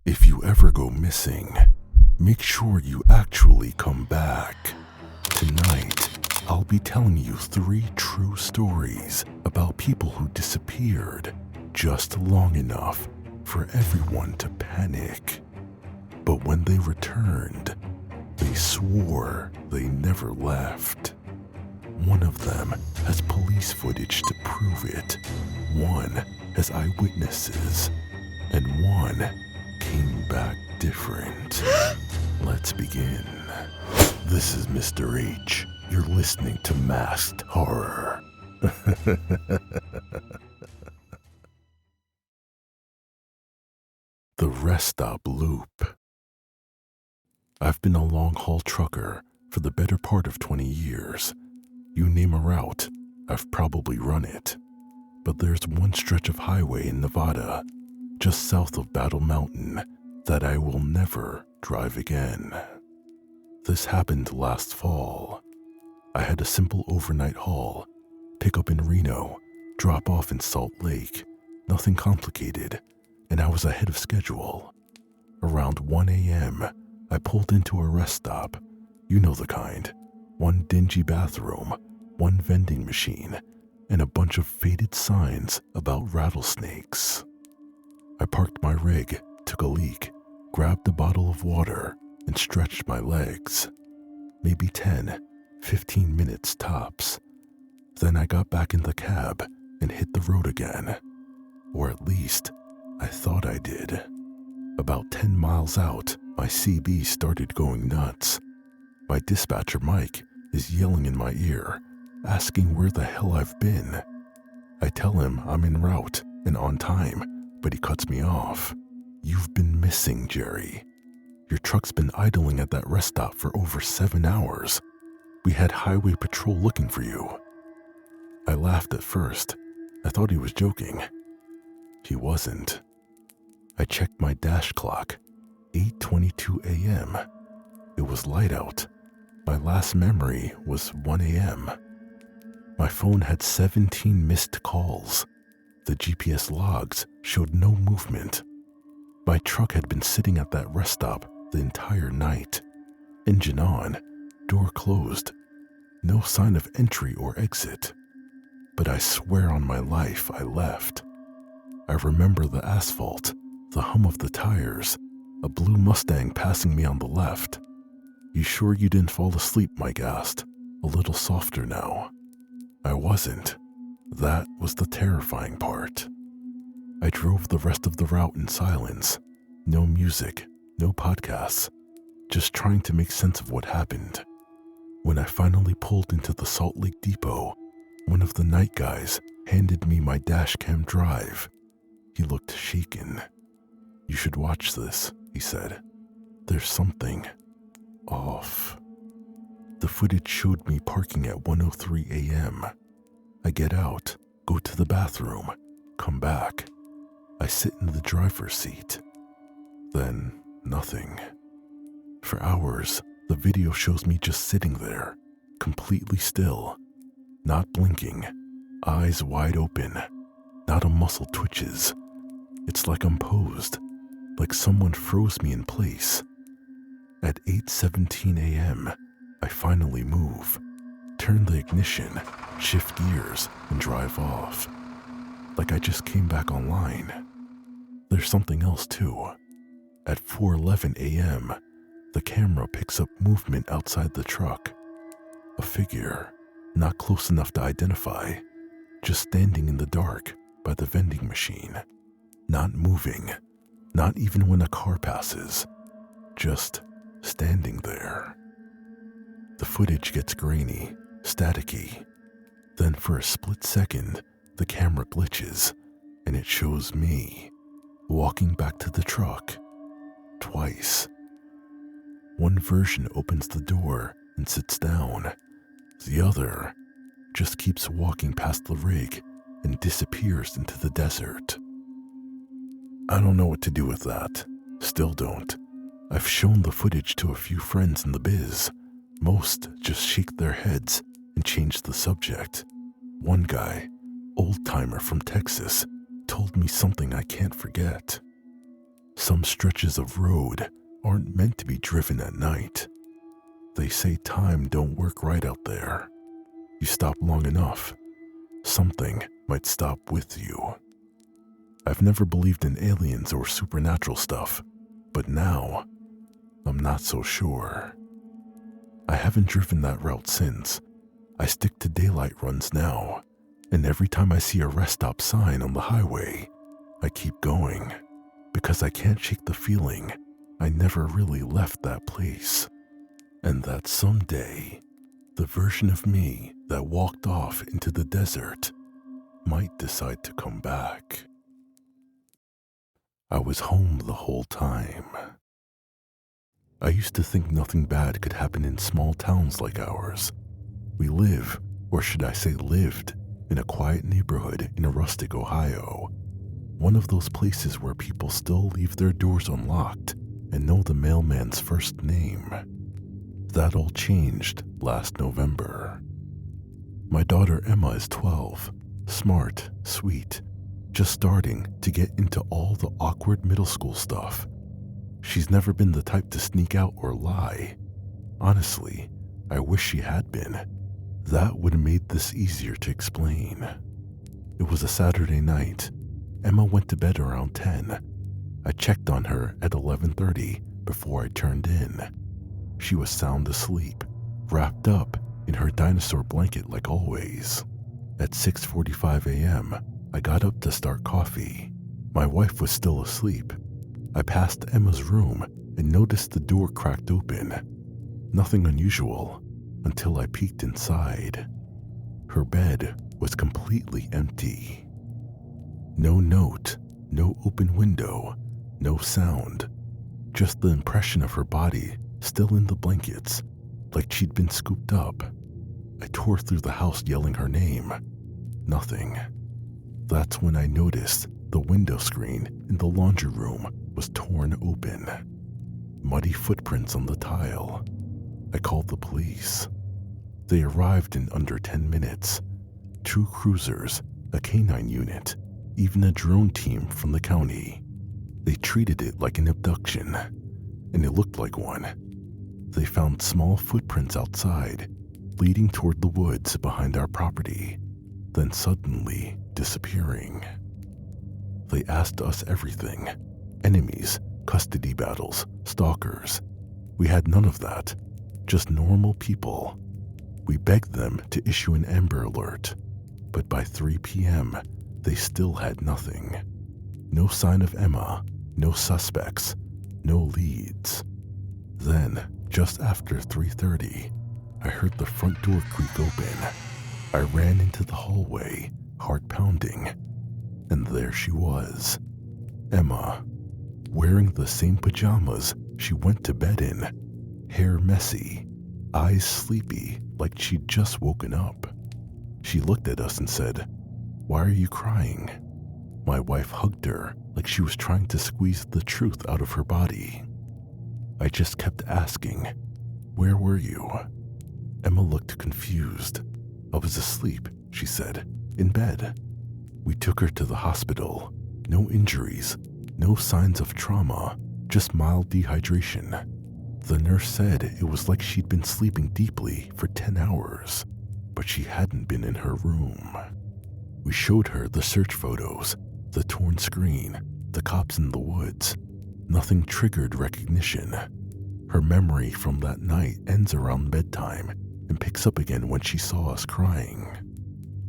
If you ever go missing, make sure you actually come back. Tonight, I'll be telling you 3 true stories about people who disappeared just long enough for everyone to panic. But when they returned, they swore they never left. One of them has police footage to prove it. One has eyewitnesses. And one came back different. Let's begin. This is Mr. H. You're listening to Masked Horror. The rest stop loop. I've been a long-haul trucker for the better part of 20 years. You name a route, I've probably run it. But there's one stretch of highway in Nevada, just south of Battle Mountain, that I will never drive again. This happened last fall. I had a simple overnight haul, pick up in Reno, drop off in Salt Lake, nothing complicated, and I was ahead of schedule. Around 1 a.m., I pulled into a rest stop, you know the kind, one dingy bathroom, one vending machine, and a bunch of faded signs about rattlesnakes. I parked my rig, took a leak, grabbed a bottle of water, and stretched my legs. Maybe 10, 15 minutes tops. Then I got back in the cab and hit the road again. Or at least, I thought I did. About 10 miles out, my CB started going nuts. My dispatcher, Mike, is yelling in my ear, asking where the hell I've been. I tell him I'm en route and on time, but he cuts me off. You've been missing, Jerry. Your truck's been idling at that rest stop for over 7 hours. We had highway patrol looking for you. I laughed at first. I thought he was joking. He wasn't. I checked my dash clock, 8:22 a.m. It was light out. My last memory was 1 a.m. My phone had 17 missed calls. The GPS logs showed no movement. My truck had been sitting at that rest stop the entire night. Engine on, door closed. No sign of entry or exit. But I swear on my life I left. I remember the asphalt, the hum of the tires, a blue Mustang passing me on the left. You sure you didn't fall asleep, Mike asked, a little softer now. I wasn't. That was the terrifying part. I drove the rest of the route in silence. No music, no podcasts, just trying to make sense of what happened. When I finally pulled into the Salt Lake Depot, one of the night guys handed me my dash cam drive. He looked shaken. You should watch this, he said. There's something off. The footage showed me parking at 1:03 a.m. I get out, go to the bathroom, come back. I sit in the driver's seat. Then nothing. For hours, the video shows me just sitting there, completely still, not blinking, eyes wide open, not a muscle twitches. It's like I'm posed, like someone froze me in place. At 8:17 a.m., I finally move, turn the ignition, shift gears, and drive off. Like I just came back online. There's something else too. At 4:11 a.m., the camera picks up movement outside the truck. A figure, not close enough to identify, just standing in the dark by the vending machine. Not moving, not even when a car passes, just standing there. The footage gets grainy, staticky. Then for a split second, the camera glitches, and it shows me, walking back to the truck, twice. One version opens the door and sits down. The other just keeps walking past the rig and disappears into the desert. I don't know what to do with that. Still don't. I've shown the footage to a few friends in the biz. Most just shake their heads and change the subject. One guy, old-timer from Texas, told me something I can't forget. Some stretches of road aren't meant to be driven at night. They say time don't work right out there. You stop long enough, something might stop with you. I've never believed in aliens or supernatural stuff, but now I'm not so sure. I haven't driven that route since. I stick to daylight runs now, and every time I see a rest stop sign on the highway, I keep going because I can't shake the feeling I never really left that place, and that someday the version of me that walked off into the desert might decide to come back. I was home the whole time. I used to think nothing bad could happen in small towns like ours. We live, or should I say lived, in a quiet neighborhood in rustic Ohio. One of those places where people still leave their doors unlocked and know the mailman's first name. That all changed last November. My daughter Emma is 12, smart, sweet, just starting to get into all the awkward middle school stuff. She's never been the type to sneak out or lie. Honestly, I wish she had been. That would have made this easier to explain. It was a Saturday night. Emma went to bed around 10. I checked on her at 11:30 before I turned in. She was sound asleep, wrapped up in her dinosaur blanket like always. At 6:45 a.m., I got up to start coffee. My wife was still asleep. I passed Emma's room and noticed the door cracked open. Nothing unusual until I peeked inside. Her bed was completely empty. No note, no open window, no sound. Just the impression of her body still in the blankets, like she'd been scooped up. I tore through the house yelling her name. Nothing. That's when I noticed the window screen in the laundry room was torn open. Muddy footprints on the tile. I called the police. They arrived in under 10 minutes. 2 cruisers, a canine unit, even a drone team from the county. They treated it like an abduction, and it looked like one. They found small footprints outside, leading toward the woods behind our property, then suddenly disappearing. They asked us everything. Enemies, custody battles, stalkers. We had none of that, just normal people. We begged them to issue an Amber Alert, but by 3 p.m., they still had nothing. No sign of Emma, no suspects, no leads. Then, just after 3:30, I heard the front door creak open. I ran into the hallway, heart pounding, and there she was. Emma, wearing the same pajamas she went to bed in, hair messy, eyes sleepy like she'd just woken up. She looked at us and said, "Why are you crying?" My wife hugged her like she was trying to squeeze the truth out of her body. I just kept asking, "Where were you?" Emma looked confused. "I was asleep," she said, "in bed." We took her to the hospital. No injuries, no signs of trauma, just mild dehydration. The nurse said it was like she'd been sleeping deeply for 10 hours, but she hadn't been in her room. We showed her the search photos, the torn screen, the cops in the woods. Nothing triggered recognition. Her memory from that night ends around bedtime and picks up again when she saw us crying.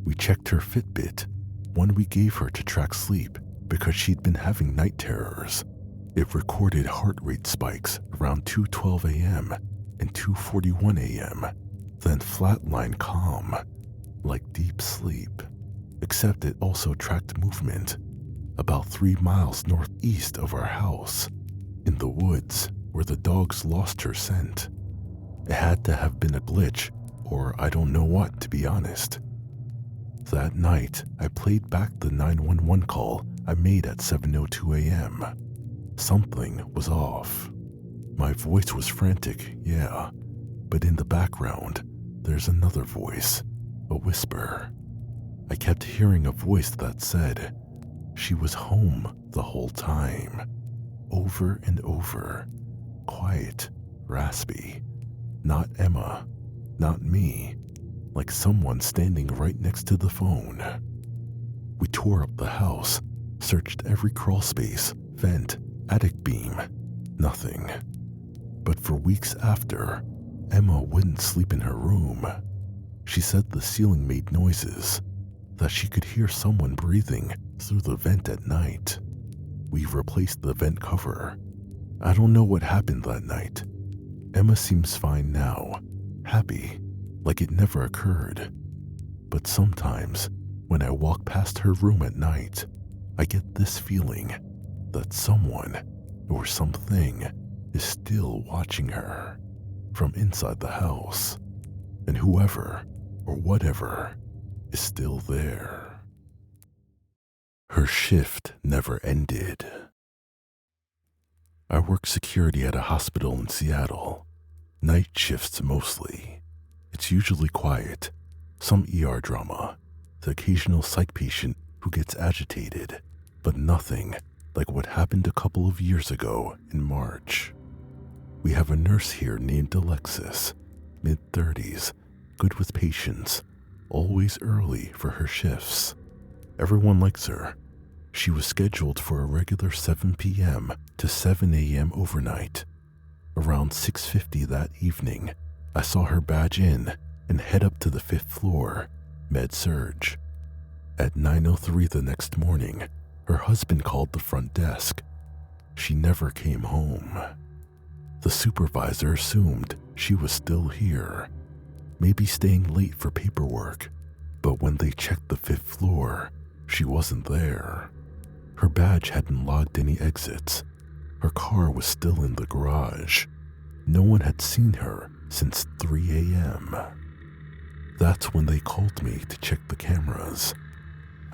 We checked her Fitbit, one we gave her to track sleep because she'd been having night terrors. It recorded heart rate spikes around 2:12 a.m. and 2:41 a.m., then flatline calm, like deep sleep, except it also tracked movement about 3 miles northeast of our house, in the woods where the dogs lost her scent. It had to have been a glitch, or I don't know what, to be honest. That night, I played back the 911 call I made at 7:02 a.m. Something was off. My voice was frantic, yeah, but in the background, there's another voice, a whisper. I kept hearing a voice that said she was home the whole time. over and over. Quiet, raspy. Not Emma, not me, like someone standing right next to the phone. We tore up the house, searched every crawl space, vent, attic beam. Nothing. But for weeks after, Emma wouldn't sleep in her room. She said the ceiling made noises, that she could hear someone breathing through the vent at night. We replaced the vent cover. I don't know what happened that night. Emma seems fine now, happy, like it never occurred. But sometimes, when I walk past her room at night, I get this feeling that someone or something is still watching her from inside the house, and whoever or whatever is still there. Her shift never ended. I work security at a hospital in Seattle. Night shifts mostly. It's usually quiet, some ER drama, the occasional psych patient who gets agitated, but nothing like what happened a couple of years ago in March. We have a nurse here named Alexis, mid-30s, good with patients, always early for her shifts. Everyone likes her. She was scheduled for a regular 7 p.m. to 7 a.m. overnight. Around 6:50 that evening, I saw her badge in and head up to the 5th floor, med-surg. At 9:03 the next morning, her husband called the front desk. She never came home. The supervisor assumed she was still here, maybe staying late for paperwork, but when they checked the 5th floor, she wasn't there. Her badge hadn't logged any exits. Her car was still in the garage. No one had seen her since 3 a.m. That's when they called me to check the cameras.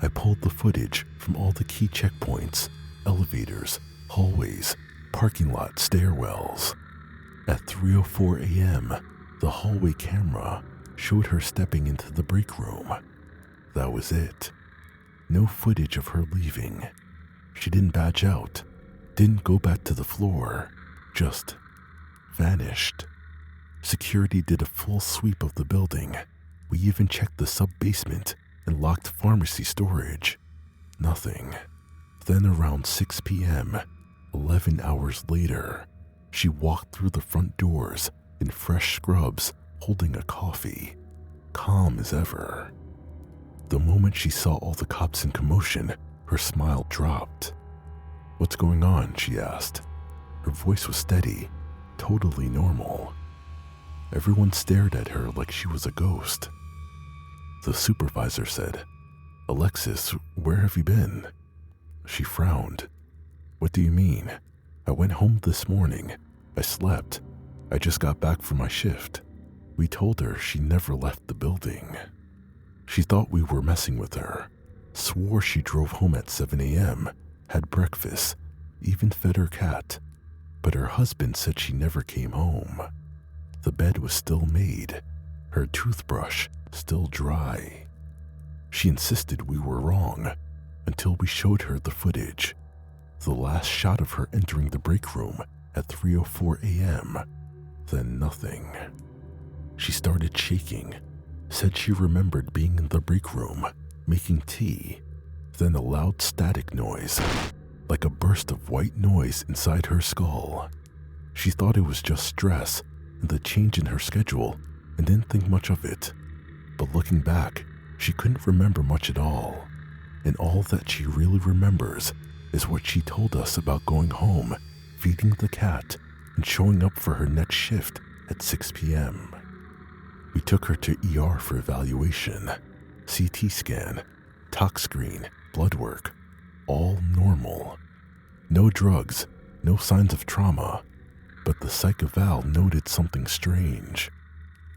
I pulled the footage from all the key checkpoints, elevators, hallways, parking lot stairwells. At 3:04 a.m., the hallway camera showed her stepping into the break room. That was it. No footage of her leaving. She didn't badge out, didn't go back to the floor, just vanished. Security did a full sweep of the building. We even checked the sub-basement and locked pharmacy storage. Nothing. Then around 6 p.m., 11 hours later, she walked through the front doors in fresh scrubs, holding a coffee, calm as ever. The moment she saw all the cops in commotion, her smile dropped. "What's going on?" she asked. Her voice was steady, totally normal. Everyone stared at her like she was a ghost. The supervisor said, "Alexis, where have you been?" She frowned. "What do you mean? I went home this morning. I slept. I just got back from my shift." We told her she never left the building. She thought we were messing with her, swore she drove home at 7 a.m., had breakfast, even fed her cat, but her husband said she never came home. The bed was still made, her toothbrush still dry. She insisted we were wrong until we showed her the footage. The last shot of her entering the break room at 3:04 a.m., then nothing. She started shaking, said she remembered being in the break room, making tea, then a loud static noise, like a burst of white noise inside her skull. She thought it was just stress and the change in her schedule and didn't think much of it. But looking back, she couldn't remember much at all. And all that she really remembers is what she told us about going home, feeding the cat, and showing up for her next shift at 6 p.m. We took her to ER for evaluation, CT scan, tox screen, blood work, all normal. No drugs, no signs of trauma, but the psych eval noted something strange.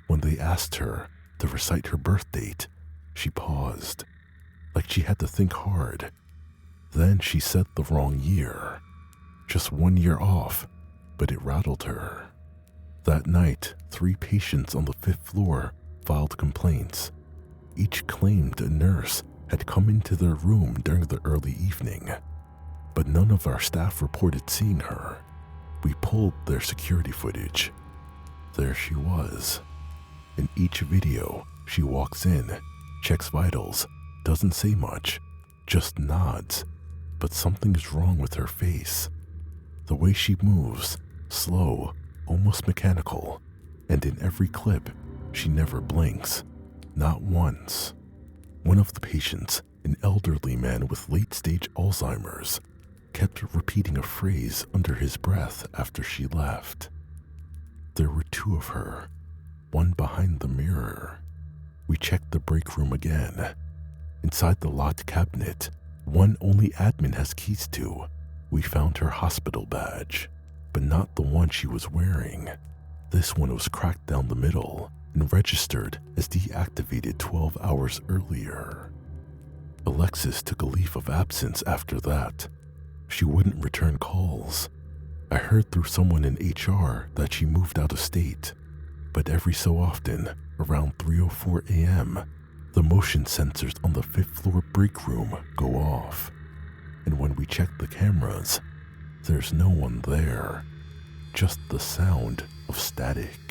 When they asked her to recite her birth date, she paused, like she had to think hard. Then she said the wrong year, just 1 year off, but it rattled her. That night, 3 patients on the 5th floor filed complaints. Each claimed a nurse had come into their room during the early evening. but none of our staff reported seeing her. We pulled their security footage. There she was. In each video, she walks in, checks vitals, doesn't say much, just nods, but something is wrong with her face. The way she moves, slow, almost mechanical, and in every clip, she never blinks, not once. One of the patients, an elderly man with late-stage Alzheimer's, kept repeating a phrase under his breath after she left. There were two of her, one behind the mirror. We checked the break room again. Inside the locked cabinet, one only admin has keys to, we found her hospital badge, but not the one she was wearing. This one was cracked down the middle and registered as deactivated 12 hours earlier. Alexis took a leave of absence after that. She wouldn't return calls. I heard through someone in HR that she moved out of state, but every so often, around 3:04 a.m., the motion sensors on the 5th floor break room go off. And when we check the cameras, there's no one there, just the sound of static.